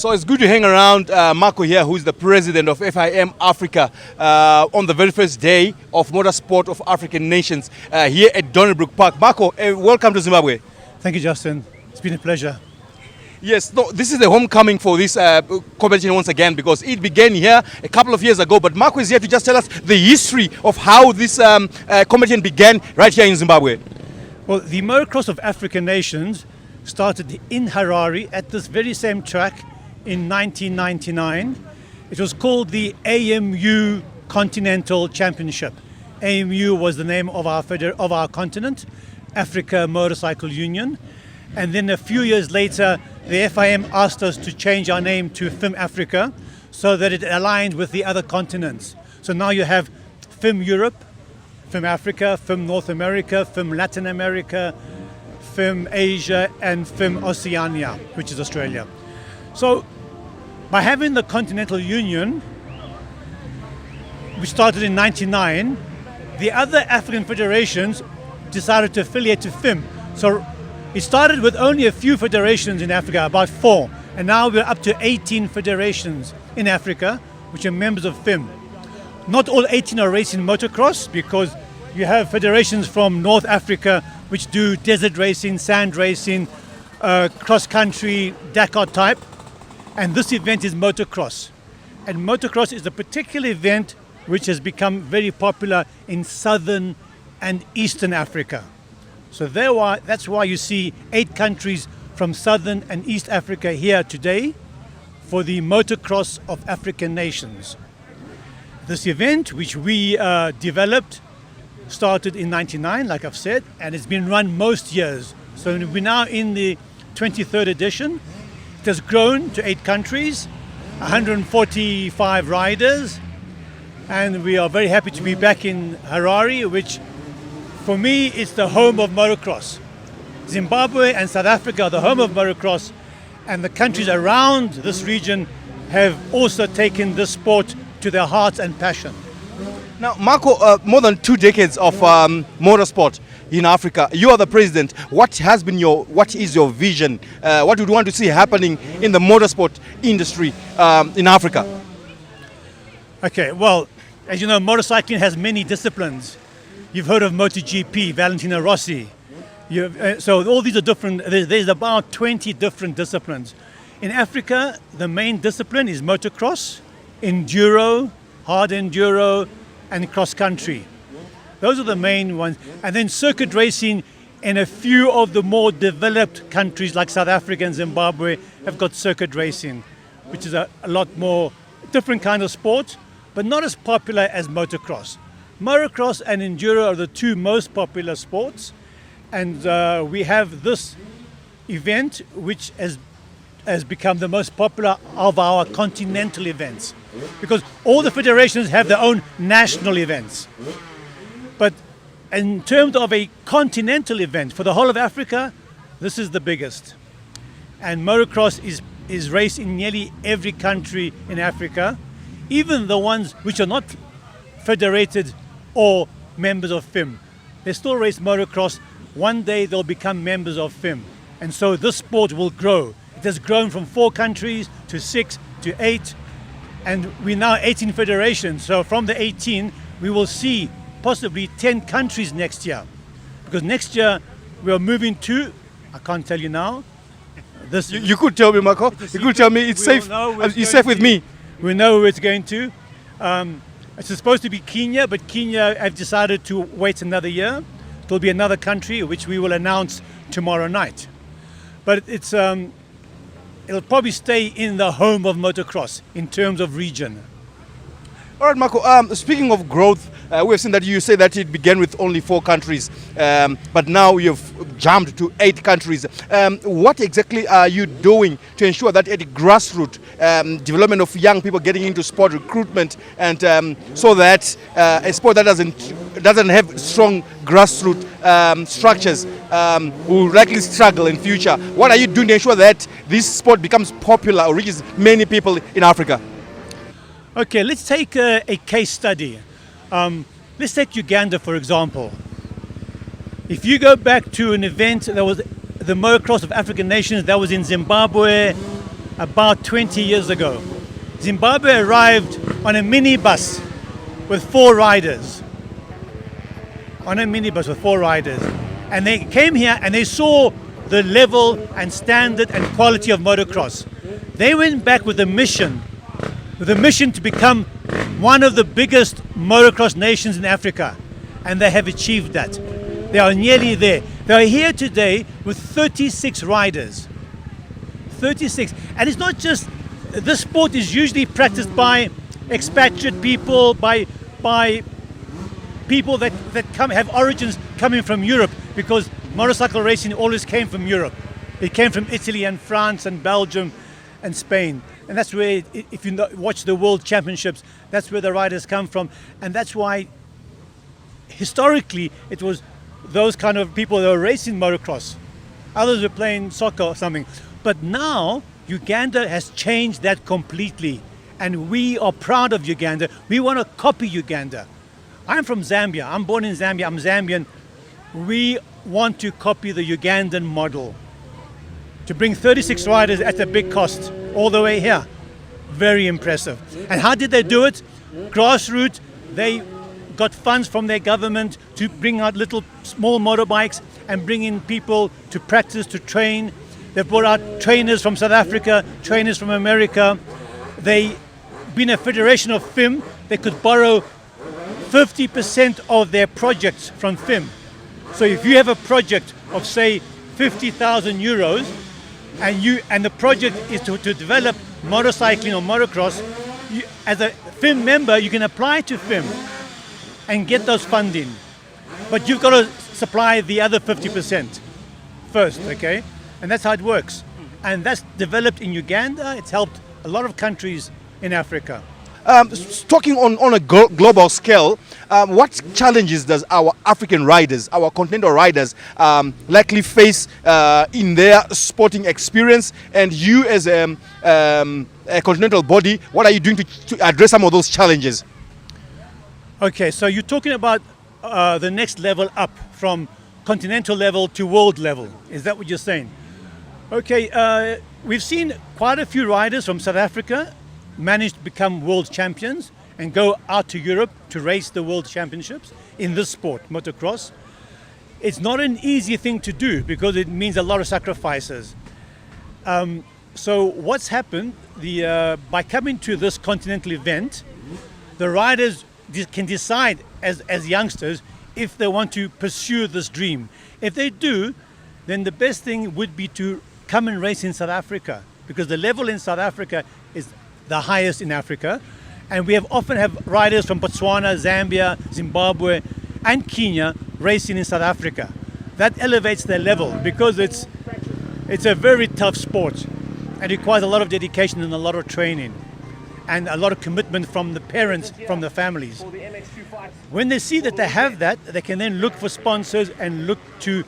So it's good to hang around Marco here, who is the president of FIM Africa, on the very first day of motorsport of African nations here at Donnybrook Park. Marco, welcome to Zimbabwe. Thank you, Justin. It's been a pleasure. Yes, no, this is the homecoming for this competition once again, because it began here a couple of years ago. But Marco is here to just tell us the history of how this competition began right here in Zimbabwe. Well, the motocross of African nations started in Harare at this very same track in 1999. It was called the AMU Continental Championship. AMU was the name of our continent, Africa Motorcycle Union. And then a few years later, the FIM asked us to change our name to FIM Africa so that it aligned with the other continents. So now you have FIM Europe, FIM Africa, FIM North America, FIM Latin America, FIM Asia, and FIM Oceania, which is Australia. So by having the Continental Union, which started in 1999, the other African federations decided to affiliate to FIM. So it started with only a few federations in Africa, about 4, and now we're up to 18 federations in Africa, which are members of FIM. Not all 18 are racing motocross, because you have federations from North Africa which do desert racing, sand racing, cross-country, Dakar type. And this event is motocross. And motocross is a particular event which has become very popular in southern and eastern Africa. So that's why you see 8 countries from southern and east Africa here today for the motocross of African nations. This event, which we developed, started in 1999, like I've said, and it's been run most years. So we're now in the 23rd edition. It has grown to 8 countries, 145 riders, and we are very happy to be back in Harare, which for me is the home of motocross. Zimbabwe and South Africa are the home of motocross, and the countries around this region have also taken this sport to their hearts and passion. Now, Marco, more than 2 decades of motorsport in Africa. You are the president. What is your vision? What would you want to see happening in the motorsport industry in Africa? Okay, well, as you know, motorcycling has many disciplines. You've heard of MotoGP, Valentino Rossi. So all these are different. There's about 20 different disciplines. In Africa, the main discipline is motocross, enduro, hard enduro, and cross-country. Those are the main ones. And then circuit racing in a few of the more developed countries like South Africa and Zimbabwe have got circuit racing, which is a lot more different kind of sport, but not as popular as motocross. Motocross and enduro are the 2 most popular sports. And we have this event, which has become the most popular of our continental events, because all the federations have their own national events. But in terms of a continental event for the whole of Africa, this is the biggest. And motocross is raced in nearly every country in Africa, even the ones which are not federated or members of FIM. They still race motocross. One day they'll become members of FIM. And so this sport will grow. It has grown from 4 countries to 6 to 8, and we're now 18 federations. So from the 18, we will see possibly 10 countries next year, because next year we are moving to, I can't tell you now. You could tell me, Marco. You could tell me it's safe. It's safe with me. We know where it's going to. It's supposed to be Kenya, but Kenya have decided to wait another year. There'll be another country which we will announce tomorrow night. But it'll probably stay in the home of motocross in terms of region. All right, Marco, speaking of growth, we have seen that you say that it began with only 4 countries, but now you've jumped to 8 countries. What exactly are you doing to ensure that at the grassroots development of young people getting into sport recruitment, and so that a sport that doesn't have strong grassroots structures will likely struggle in future? What are you doing to ensure that this sport becomes popular or reaches many people in Africa? Okay, let's take a case study. Let's take Uganda, for example. If you go back to an event that was the motocross of African nations, that was in Zimbabwe about 20 years ago. Zimbabwe arrived on a minibus with 4 riders. On a minibus with 4 riders. And they came here and they saw the level and standard and quality of motocross. They went back with a mission to become one of the biggest motocross nations in Africa. And they have achieved that. They are nearly there. They are here today with 36 riders. 36. And it's not just, this sport is usually practiced by expatriate people, by people that have origins coming from Europe, because motorcycle racing always came from Europe. It came from Italy and France and Belgium and Spain. And that's where, if you watch the World Championships, that's where the riders come from. And that's why, historically, it was those kind of people that were racing motocross. Others were playing soccer or something. But now, Uganda has changed that completely. And we are proud of Uganda. We want to copy Uganda. I'm from Zambia. I'm born in Zambia. I'm Zambian. We want to copy the Ugandan model. To bring 36 riders at a big cost all the way here. Very impressive. And how did they do it? Grassroots. They got funds from their government to bring out little small motorbikes and bring in people to practice, to train. They brought out trainers from South Africa, trainers from America. They, being a federation of FIM, they could borrow 50% of their projects from FIM. So if you have a project of, say, 50,000 euros, and the project is to develop motorcycling or motocross, as a FIM member, you can apply to FIM and get those funding. But you've got to supply the other 50% first, okay? And that's how it works. And that's developed in Uganda. It's helped a lot of countries in Africa. Talking on a global scale, what challenges does our African riders, our continental riders, likely face in their sporting experience? And you as a continental body, what are you doing to address some of those challenges? Okay, so you're talking about the next level up from continental level to world level. Is that what you're saying? Okay, we've seen quite a few riders from South Africa manage to become world champions and go out to Europe to race the world championships in this sport, motocross. It's not an easy thing to do because it means a lot of sacrifices. So what's happened, by coming to this continental event, the riders can decide as youngsters if they want to pursue this dream. If they do, then the best thing would be to come and race in South Africa, because the level in South Africa is the highest in Africa. And we often have riders from Botswana, Zambia, Zimbabwe, and Kenya racing in South Africa. That elevates their level because it's a very tough sport and requires a lot of dedication and a lot of training and a lot of commitment from the parents, from the families. When they see that they have that, they can then look for sponsors and look to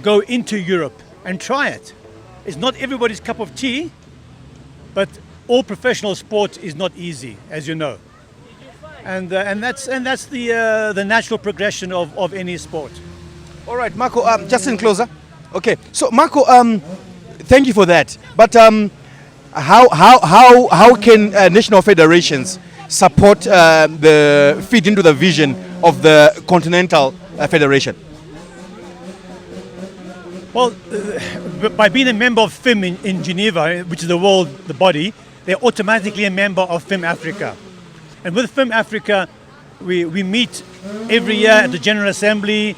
go into Europe and try it. It's not everybody's cup of tea, but all professional sport is not easy, as you know, and that's the natural progression of any sport. All right, Marco. Just in closer. Okay, so Marco, thank you for that. But how can national federations support feed into the vision of the Continental Federation? Well, by being a member of FIM in Geneva, which is the body, they're automatically a member of FIM Africa. And with FIM Africa, we meet every year at the General Assembly.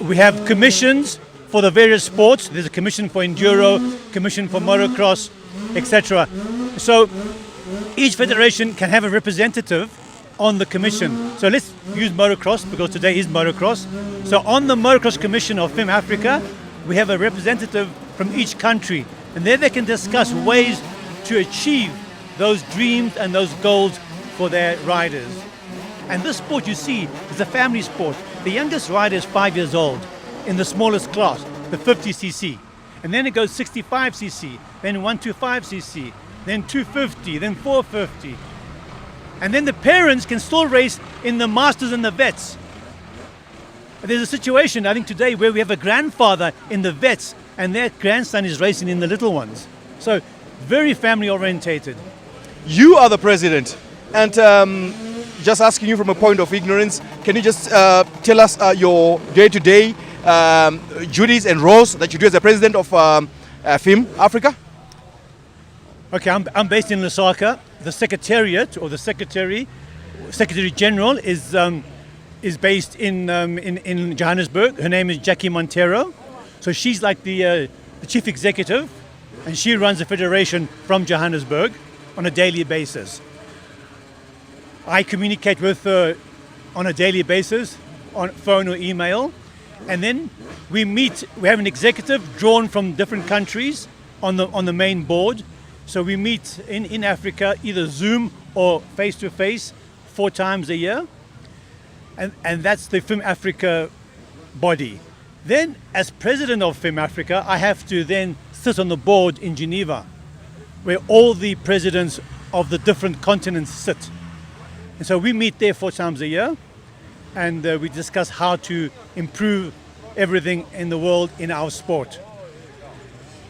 We have commissions for the various sports. There's a commission for enduro, commission for motocross, etc. So each federation can have a representative on the commission. So let's use motocross because today is motocross. So on the motocross commission of FIM Africa, we have a representative from each country. And there they can discuss ways to achieve those dreams and those goals for their riders. And this sport, you see, is a family sport. The youngest rider is 5 years old in the smallest class, the 50cc. And then it goes 65cc, then 125cc, then 250, then 450. And then the parents can still race in the masters and the vets. There's a situation, I think today, where we have a grandfather in the vets and their grandson is racing in the little ones. So very family orientated. You are the president, and just asking you from a point of ignorance, can you just tell us your day-to-day duties and roles that you do as the president of FIM Africa? Okay, I'm based in Lusaka. The secretariat or the secretary general is based in Johannesburg. Her name is Jackie Montero. So she's like the chief executive, and she runs the federation from Johannesburg on a daily basis. I communicate with her on a daily basis on phone or email, and then we meet. We have an executive drawn from different countries on the main board. So we meet in Africa, either Zoom or face-to-face 4 times a year. And that's the FIM Africa body. Then, as president of FIM Africa, I have to then sit on the board in Geneva, where all the presidents of the different continents sit. And so we meet there 4 times a year, and we discuss how to improve everything in the world in our sport.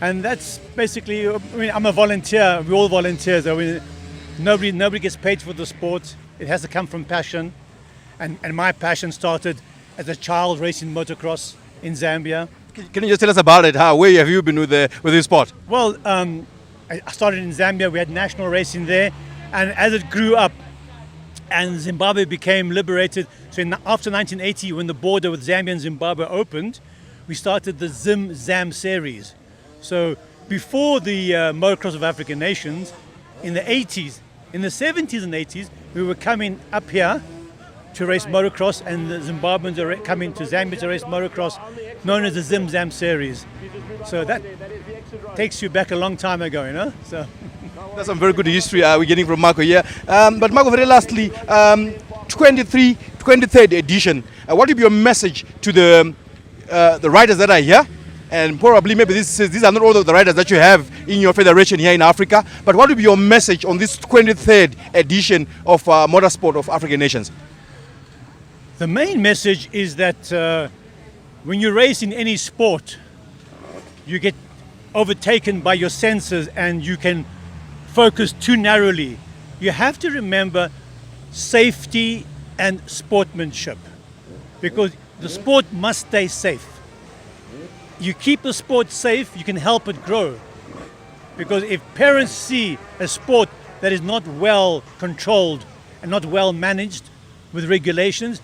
And that's basically, I mean, I'm a volunteer. We're all volunteers. I mean, nobody gets paid for the sport. It has to come from passion. And my passion started as a child racing motocross in Zambia. Can you just tell us about it? Where have you been with this sport? Well, I started in Zambia. We had national racing there. And as it grew up and Zimbabwe became liberated, so after 1980, when the border with Zambia and Zimbabwe opened, we started the Zim-Zam series. So before the motocross of African nations, in the 80s, in the 70s and 80s, we were coming up here to race motocross, and the Zimbabweans are coming to Zambia to race motocross, known as the Zim-Zam series. So that takes you back a long time ago, you know. So that's some very good history we're getting from Marco here. But Marco, very lastly, 23rd edition. What would be your message to the riders that are here? And probably maybe these are not all of the riders that you have in your federation here in Africa. But what would be your message on this 23rd edition of Motorsport of African Nations? The main message is that when you race in any sport, you get overtaken by your senses and you can focus too narrowly. You have to remember safety and sportsmanship, because the sport must stay safe. You keep the sport safe, you can help it grow. Because if parents see a sport that is not well controlled and not well managed with regulations,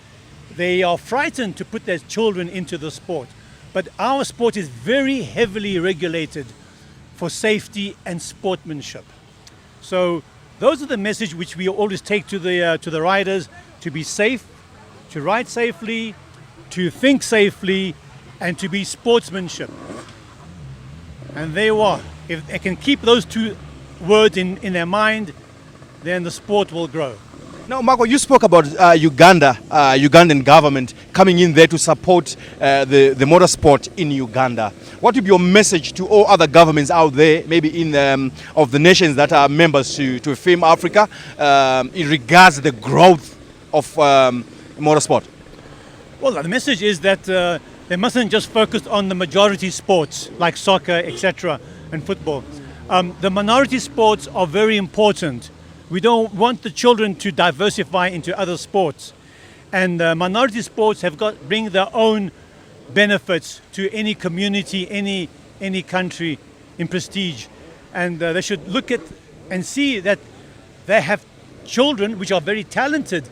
they are frightened to put their children into the sport. But our sport is very heavily regulated for safety and sportsmanship. So those are the message which we always take to the riders: to be safe, to ride safely, to think safely, and to be sportsmanship. And there you are. If they can keep those 2 words in their mind, then the sport will grow. Now, Marco, you spoke about Ugandan government coming in there to support the motorsport in Uganda. What would be your message to all other governments out there, maybe of the nations that are members to FIM Africa, in regards to the growth of motorsport? Well, the message is that they mustn't just focus on the majority sports like soccer, etc., and football. The minority sports are very important. We don't want the children to diversify into other sports. And minority sports bring their own benefits to any community, any country in prestige. And they should look at and see that they have children which are very talented.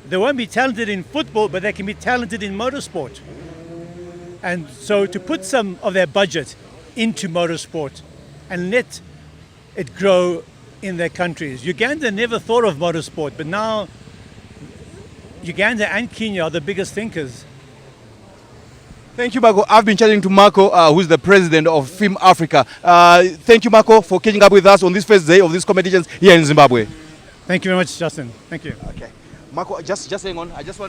They won't be talented in football, but they can be talented in motorsport. And so to put some of their budget into motorsport and let it grow in their countries. Uganda never thought of motorsport, but now Uganda and Kenya are the biggest thinkers. Thank you, Marco. I've been chatting to Marco, who's the president of FIM Africa. Thank you, Marco, for catching up with us on this first day of these competitions here in Zimbabwe. Thank you very much, Justin. Thank you. Okay. Marco, just hang on. I just want